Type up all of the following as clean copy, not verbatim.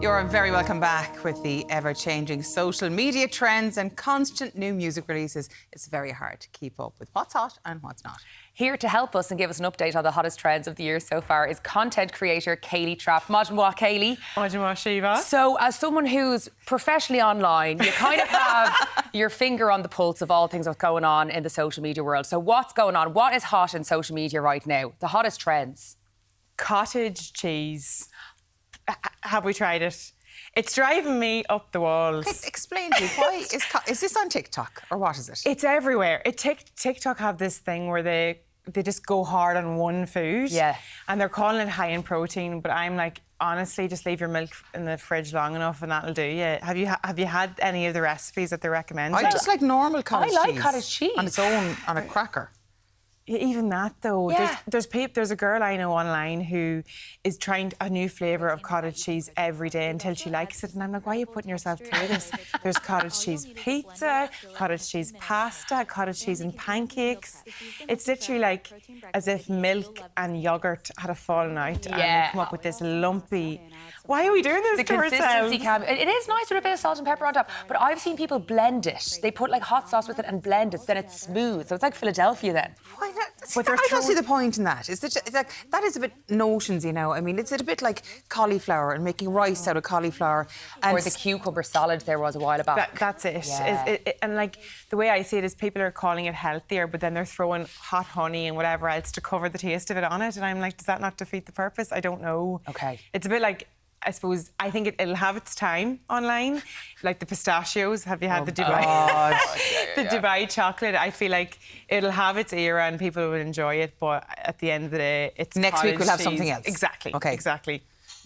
You're very welcome back. With the ever-changing social media trends and constant new music releases, it's very hard to keep up with what's hot and what's not. Here to help us and give us an update on the hottest trends of the year so far is content creator Kayleigh Trappe. Maidin moi, Kayleigh. Maidin moi, Shiva. So, as someone who's professionally online, you kind of have your finger on the pulse of all things that's going on in the social media world. So what's going on? What is hot in social media right now? The hottest trends? Cottage cheese. Have we tried it? It's driving me up the walls. Explain to me, why is this on TikTok or what is it? It's everywhere. TikTok have this thing where they just go hard on one food. Yeah. And they're calling it high in protein, but I'm like, honestly, just leave your milk in the fridge long enough and that'll do you. Have you had any of the recipes that they recommend? I just like normal cottage cheese. I like cottage cheese. On its own, on a cracker. Even that though, yeah. there's a girl I know online who is trying a new flavour of cottage cheese every day until she likes it, and I'm like, why are you putting yourself through this? There's cottage cheese pizza, cottage cheese pasta, cottage cheese and pancakes. It's literally like as if milk and yoghurt had a fallen out and they come up with this lumpy. Why are we doing this to ourselves? It is nice with a bit of salt and pepper on top, but I've seen people blend it. They put like hot sauce with it and blend it, so then it's smooth. So it's like Philadelphia then. Why not? I don't see the point in that. It's like, that is a bit notions, you know. I mean, it's a bit like cauliflower and making rice out of cauliflower. And or the cucumber salad there was a while back. That's it. Yeah. And like the way I see it is people are calling it healthier, but then they're throwing hot honey and whatever else to cover the taste of it on it. And I'm like, does that not defeat the purpose? I don't know. Okay. It's a bit like, I suppose, I think it'll have its time online. Like the pistachios. Have you had the Dubai? Dubai chocolate. I feel like it'll have its era and people will enjoy it, but at the end of the day, it's next week we'll have cheese. something else. Exactly. Okay. Exactly.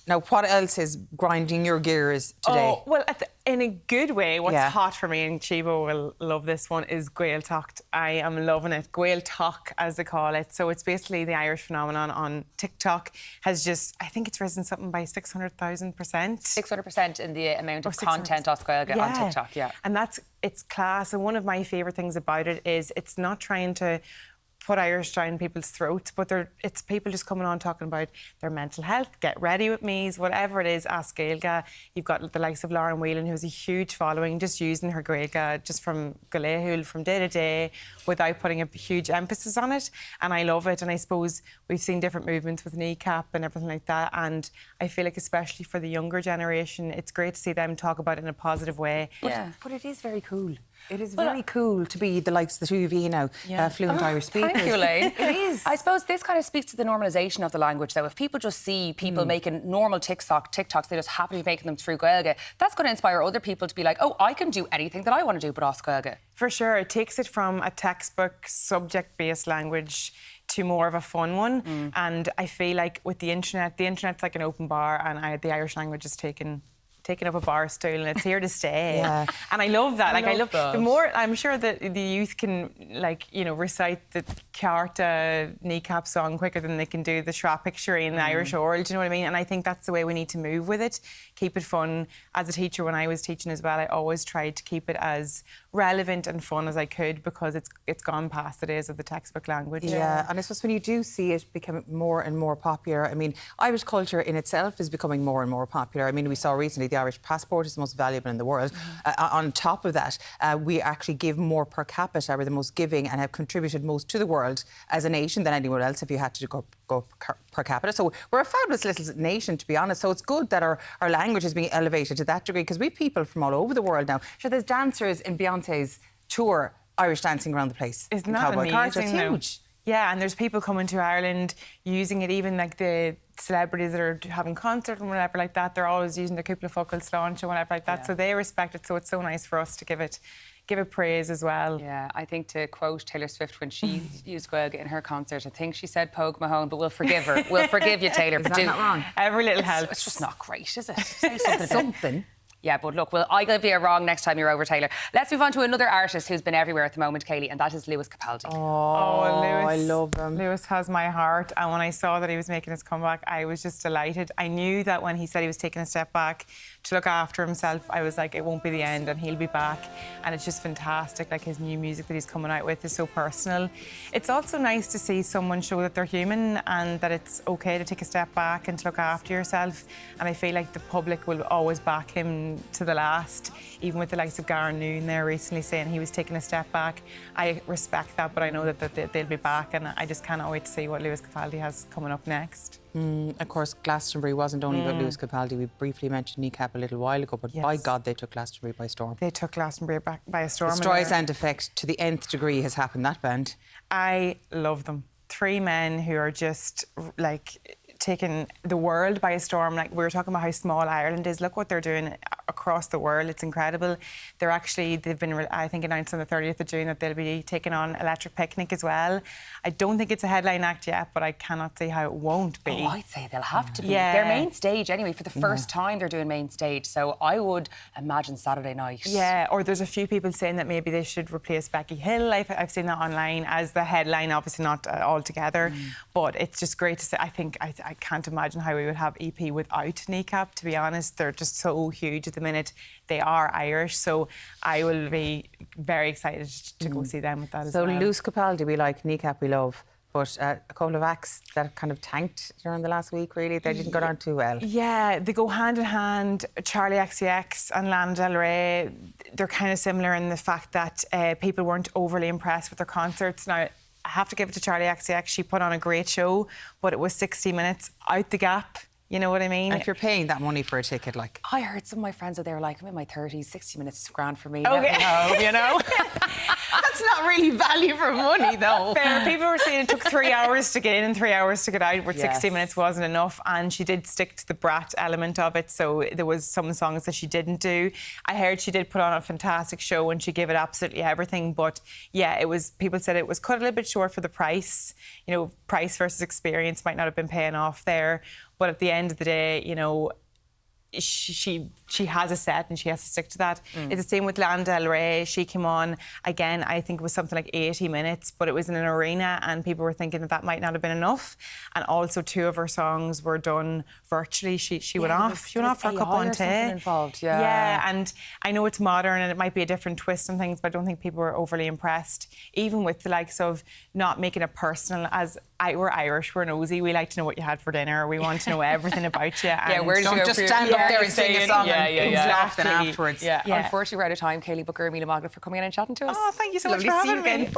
Now, what else is grinding your gears today? Oh, well, in a good way, what's hot for me, and Shiva will love this one, is Gaeilge. I am loving it. Gaeilge, as they call it. So it's basically the Irish phenomenon on TikTok has just, I think it's risen something by 600,000%. 600% in the amount of content off Gaeilge on TikTok, yeah. And it's class. And one of my favourite things about it is it's not trying to put Irish down people's throats, but it's people just coming on talking about their mental health, get ready with me's, whatever it is, ask Gaeilge. You've got the likes of Lauren Whelan, who has a huge following, just using her Gaeilge just from Gaeilge from day to day without putting a huge emphasis on it. And I love it. And I suppose we've seen different movements with kneecap and everything like that. And I feel like especially for the younger generation, it's great to see them talk about it in a positive way. Yeah. But it is very cool. It is very cool to be the likes of the two of you now, fluent Irish speakers. Thank you, Elaine. It is. I suppose this kind of speaks to the normalisation of the language, though. If people just see people making normal TikToks, they just happen to be making them through Gaeilge, that's going to inspire other people to be like, oh, I can do anything that I want to do but ask Gaeilge. For sure. It takes it from a textbook, subject-based language to more of a fun one. And I feel like with the internet's like an open bar, and the Irish language is taking up a bar stool and it's here to stay. And I love that. I love that. The more I'm sure that the youth can, like, you know, recite the Carta kneecap song quicker than they can do the Shra picture in the Irish oral, do you know what I mean? And I think that's the way we need to move with it. Keep it fun. As a teacher, when I was teaching as well, I always tried to keep it as relevant and fun as I could, because it's gone past the days of the textbook language. Yeah, and I suppose when you do see it become more and more popular, I mean, Irish culture in itself is becoming more and more popular. I mean, we saw recently the Irish passport is the most valuable in the world. On top of that, we actually give more per capita. We're the most giving and have contributed most to the world as a nation than anyone else if you had to go per capita. So we're a fabulous little nation, to be honest. So it's good that our language is being elevated to that degree, because we have people from all over the world now. Sure, there's dancers in Beyonce's tour, Irish dancing around the place. Isn't that amazing? It's huge. Yeah, and there's people coming to Ireland using it, even like the celebrities that are having concerts and whatever like that, they're always using the Cúpla Focail Sláinte and whatever like that, so they respect it, so it's so nice for us to give it praise as well. Yeah, I think, to quote Taylor Swift when she used Gaeilge in her concert, I think she said Pogue Mahone, but we'll forgive her. We'll forgive you, Taylor. Is that not wrong? Every little helps. It's just not great, is it? Say something. Yeah, but look, I'll give you a wrong next time you're over, Taylor. Let's move on to another artist who's been everywhere at the moment, Kayleigh, and that is Lewis Capaldi. Oh, Lewis. I love him. Lewis has my heart. And when I saw that he was making his comeback, I was just delighted. I knew that when he said he was taking a step back to look after himself, I was like, it won't be the end and he'll be back. And it's just fantastic. Like, his new music that he's coming out with is so personal. It's also nice to see someone show that they're human and that it's okay to take a step back and to look after yourself. And I feel like the public will always back him to the last, even with the likes of Garen Noon there recently saying he was taking a step back. I respect that, but I know that they'll be back, and I just cannot wait to see what Lewis Capaldi has coming up next. Of course, Glastonbury wasn't only about Lewis Capaldi. We briefly mentioned Kneecap a little while ago, but by God, they took Glastonbury by storm. They took Glastonbury back by a storm. The Streisand effect to the nth degree has happened, that band. I love them. Three men who are just like taking the world by a storm. Like, we were talking about how small Ireland is. Look what they're doing across the world. It's incredible. They've been, I think, announced on the 30th of June that they'll be taking on Electric Picnic as well. I don't think it's a headline act yet, but I cannot see how it won't be. Oh, I'd say they'll have to be. Yeah. They're main stage anyway. For the first time, they're doing main stage. So I would imagine Saturday night. Yeah, or there's a few people saying that maybe they should replace Becky Hill. I've seen that online as the headline, obviously not all together. But it's just great to see. I can't imagine how we would have EP without Kneecap, to be honest. They're just so huge at the minute. They are Irish, so I will be very excited to go see them with that as well. So Lewis Capaldi we like, Kneecap we love, but a couple of acts that kind of tanked during the last week, really. They didn't go down too well. Yeah, they go hand in hand. Charlie XCX and Lana Del Rey, they're kind of similar in the fact that people weren't overly impressed with their concerts. Now, I have to give it to Charlie XCX. She put on a great show, but it was 60 minutes out the gap. You know what I mean? And if you're paying that money for a ticket, like... I heard some of my friends out there like, I'm in my 30s, 60 minutes is grand for me. Okay. No, you know? That's not really value for money, though. Fair. People were saying it took 3 hours to get in and 3 hours to get out, where 60 Yes. minutes wasn't enough. And she did stick to the brat element of it, so there was some songs that she didn't do. I heard she did put on a fantastic show and she gave it absolutely everything. But yeah, it was. People said it was cut a little bit short for the price. You know, price versus experience might not have been paying off there. But at the end of the day, you know, she has a set and she has to stick to that. It's the same with Lana Del Rey. She came on again, I think it was something like 80 minutes, but it was in an arena and people were thinking that might not have been enough. And also 2 of her songs were done virtually. She went off. She went off for a couple of days. Involved, yeah. Yeah, and I know it's modern and it might be a different twist on things, but I don't think people were overly impressed. Even with the likes of not making it personal. We're Irish, we're nosy. We like to know what you had for dinner. We want to know everything about you. Yeah, where did you Don't go just for stand up there and sing a song and laugh then Exactly. afterwards. Yeah. Unfortunately, we're out of time. Kayleigh Booker, Mila Magna for coming in and chatting to us. Oh, thank you so much Lovely for to see you having me. again.